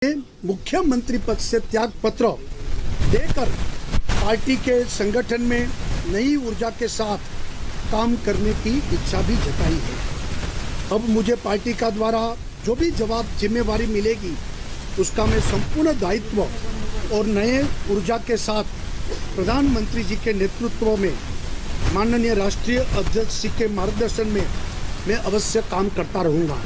मुख्यमंत्री पद से त्याग पत्र देकर पार्टी के संगठन में नई ऊर्जा के साथ काम करने की इच्छा भी जताई है। अब मुझे पार्टी का द्वारा जो भी जिम्मेवारी मिलेगी उसका मैं संपूर्ण दायित्व और नए ऊर्जा के साथ प्रधानमंत्री जी के नेतृत्व में माननीय राष्ट्रीय अध्यक्ष जी के मार्गदर्शन में मैं अवश्य काम करता रहूंगा।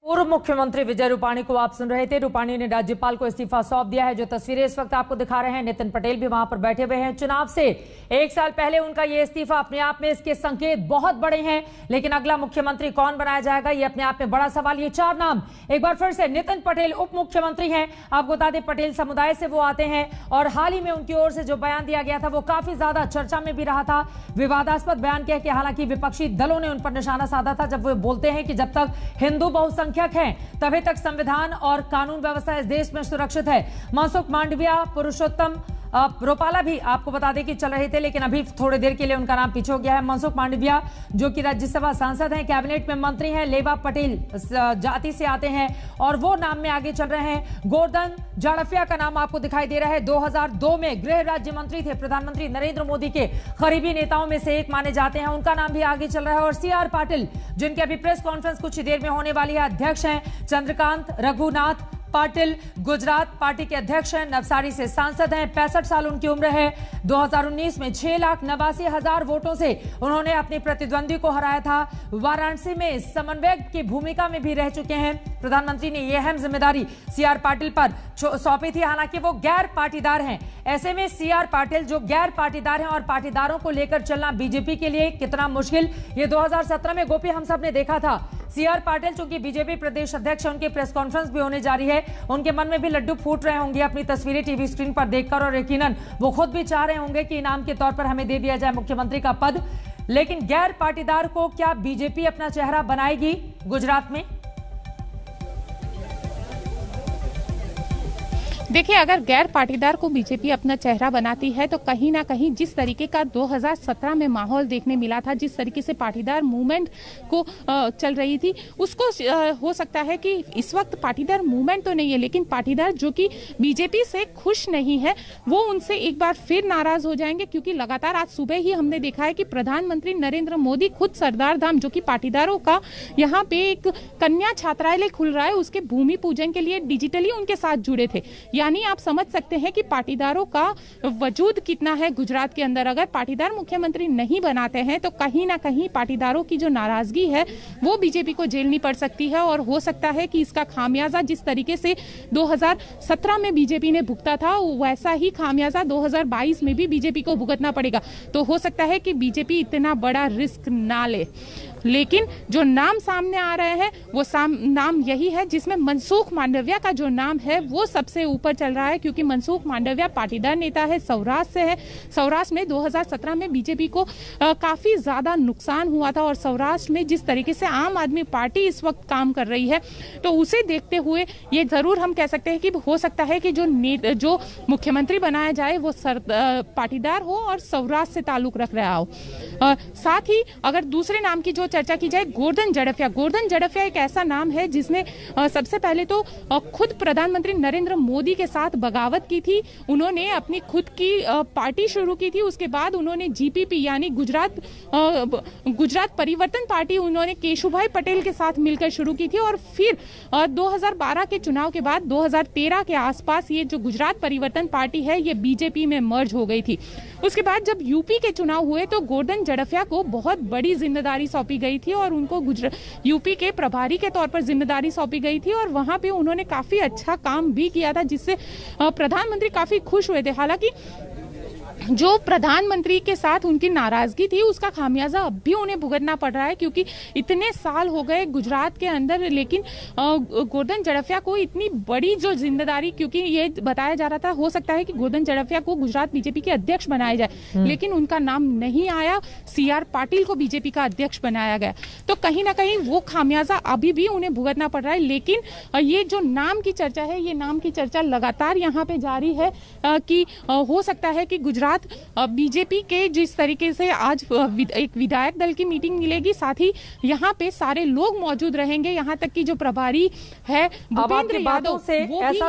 पूर्व मुख्यमंत्री विजय रूपाणी को आप सुन रहे थे। रूपाणी ने राज्यपाल को इस्तीफा सौंप दिया है। जो तस्वीरें इस वक्त आपको दिखा रहे हैं, नितिन पटेल भी वहां पर बैठे हुए हैं। चुनाव से एक साल पहले उनका ये इस्तीफा, अपने आप में इसके संकेत बहुत बड़े हैं, लेकिन अगला मुख्यमंत्री कौन बनाया जाएगा ये अपने आप में बड़ा सवाल। ये चार नाम एक बार फिर से, नितिन पटेल उप मुख्यमंत्री हैं। आपको बता दें पटेल समुदाय से वो आते हैं और हाल ही में उनकी ओर से जो बयान दिया गया था वो काफी ज्यादा चर्चा में भी रहा था। विवादास्पद बयान कह के हालांकि विपक्षी दलों ने उन पर निशाना साधा था जब वो बोलते हैं कि जब तक हिंदू बहुसंख्यक हैं तभी तक संविधान और कानून व्यवस्था इस देश में सुरक्षित है। मनसुख मांडविया, पुरुषोत्तम रूपाला भी आपको बता दें कि चल रहे थे, लेकिन अभी थोड़ी देर के लिए उनका नाम पीछे हो गया है। मनसुख मांडविया जो कि राज्यसभा सांसद हैं, कैबिनेट में मंत्री हैं, लेवा पटेल जाति से आते हैं और वो नाम में आगे चल रहे हैं। गोवर्धन जड़फिया का नाम आपको दिखाई दे रहा है। 2002 में गृह राज्य मंत्री थे, प्रधानमंत्री नरेंद्र मोदी के करीबी नेताओं में से एक माने जाते हैं, उनका नाम भी आगे चल रहा है। और CR पाटिल जिनके अभी प्रेस कॉन्फ्रेंस कुछ ही देर में होने वाली है, अध्यक्ष हैं। चंद्रकांत रघुनाथ पाटिल गुजरात पार्टी के अध्यक्ष हैं, नवसारी से सांसद हैं, 65 साल उनकी उम्र है। 2019 में 6,89,000 वोटों से उन्होंने अपने प्रतिद्वंदी को हराया था। वाराणसी में समन्वयक की भूमिका में भी रह चुके हैं। प्रधानमंत्री ने यह अहम जिम्मेदारी CR पाटिल पर सौंपी थी, हालांकि वो गैर पाटीदार हैं। ऐसे में CR पाटिल जो गैर पाटीदार हैं और पाटीदारों को लेकर चलना बीजेपी के लिए कितना मुश्किल, ये 2017 में गोपी हम सब ने देखा था। CR पाटिल चूंकि बीजेपी प्रदेश अध्यक्ष हैं, उनकी प्रेस कॉन्फ्रेंस भी होने जा रही है, उनके मन में भी लड्डू फूट रहे होंगे अपनी तस्वीरें टीवी स्क्रीन पर देखकर, और यकीनन वो खुद भी चाह रहे होंगे कि इनाम के तौर पर हमें दे दिया जाए मुख्यमंत्री का पद। लेकिन गैर पाटीदार को क्या बीजेपी अपना चेहरा बनाएगी गुजरात में? देखिए, अगर गैर पाटीदार को बीजेपी अपना चेहरा बनाती है तो कहीं ना कहीं जिस तरीके का 2017 में माहौल देखने मिला था, जिस तरीके से पाटीदार मूवमेंट को चल रही थी, उसको हो सकता है कि इस वक्त पाटीदार मूवमेंट तो नहीं है, लेकिन पाटीदार जो कि बीजेपी से खुश नहीं है वो उनसे एक बार फिर नाराज हो जाएंगे। क्योंकि लगातार आज सुबह ही हमने देखा है कि प्रधानमंत्री नरेंद्र मोदी खुद सरदार धाम, जो कि पाटीदारों का यहाँ पे एक कन्या छात्रालय खुल रहा है, उसके भूमि पूजन के लिए डिजिटली उनके साथ जुड़े थे। यानी आप समझ सकते हैं कि पाटीदारों का वजूद कितना है गुजरात के अंदर। अगर पाटीदार मुख्यमंत्री नहीं बनाते हैं तो कहीं ना कहीं पाटीदारों की जो नाराजगी है वो बीजेपी को झेलनी पड़ सकती है, और हो सकता है कि इसका खामियाजा जिस तरीके से 2017 में बीजेपी ने भुगता था वैसा ही खामियाजा 2022 में भी बीजेपी को भुगतना पड़ेगा। तो हो सकता है कि बीजेपी इतना बड़ा रिस्क ना ले, लेकिन जो नाम सामने आ रहे हैं वो नाम यही है जिसमें मनसुख मांडविया का जो नाम है वो सबसे ऊपर चल रहा है। क्योंकि मनसुख मांडविया पाटीदार नेता है, सौराष्ट्र से है। सौराष्ट्र में 2017 में बीजेपी को काफी ज्यादा नुकसान हुआ था, और सौराष्ट्र में जिस तरीके से आम आदमी पार्टी इस वक्त काम कर रही है तो उसे देखते हुए ये जरूर हम कह सकते हैं कि हो सकता है कि जो मुख्यमंत्री बनाया जाए वो पाटीदार हो और सौराष्ट्र से ताल्लुक रख रहा हो। साथ ही अगर दूसरे नाम की जो चर्चा की जाए, गोवर्धन जड़फिया। गोवर्धन जड़फिया एक ऐसा नाम है जिसने सबसे पहले तो खुद प्रधानमंत्री नरेंद्र मोदी के साथ बगावत की थी। उन्होंने अपनी खुद की पार्टी शुरू की थी, उसके बाद उन्होंने GPP यानी गुजरात परिवर्तन पार्टी उन्होंने केशुभाई पटेल के साथ मिलकर शुरू की थी, और फिर 2012 के चुनाव के बाद 2013 के आसपास ये जो गुजरात परिवर्तन पार्टी है ये बीजेपी में मर्ज हो गई थी। उसके बाद जब यूपी के चुनाव हुए तो गोवर्धन जड़फिया को बहुत बड़ी जिम्मेदारी सौंपी गई थी और उनको यूपी के प्रभारी के तौर पर जिम्मेदारी सौंपी गई थी, और वहां पे उन्होंने काफी अच्छा काम भी किया था जिससे प्रधानमंत्री काफी खुश हुए थे। हालांकि जो प्रधानमंत्री के साथ उनकी नाराजगी थी उसका खामियाजा अब भी उन्हें भुगतना पड़ रहा है, क्योंकि इतने साल हो गए गुजरात के अंदर, लेकिन गोवर्धन जड़फिया को इतनी बड़ी जो जिम्मेदारी, क्योंकि ये बताया जा रहा था हो सकता है कि गोवर्धन जड़फिया को गुजरात बीजेपी के अध्यक्ष बनाया जाए, लेकिन उनका नाम नहीं आया, CR पाटिल को बीजेपी का अध्यक्ष बनाया गया। तो कहीं ना कहीं वो खामियाजा अभी भी उन्हें भुगतना पड़ रहा है। लेकिन ये जो नाम की चर्चा है, ये नाम की चर्चा लगातार यहाँ पे जारी है कि हो सकता है कि गुजरात रात बीजेपी के जिस तरीके से आज एक विधायक दल की मीटिंग मिलेगी, साथ ही यहाँ पे सारे लोग मौजूद रहेंगे, यहाँ तक कि जो प्रभारी है भूपेंद्र यादव से वो भी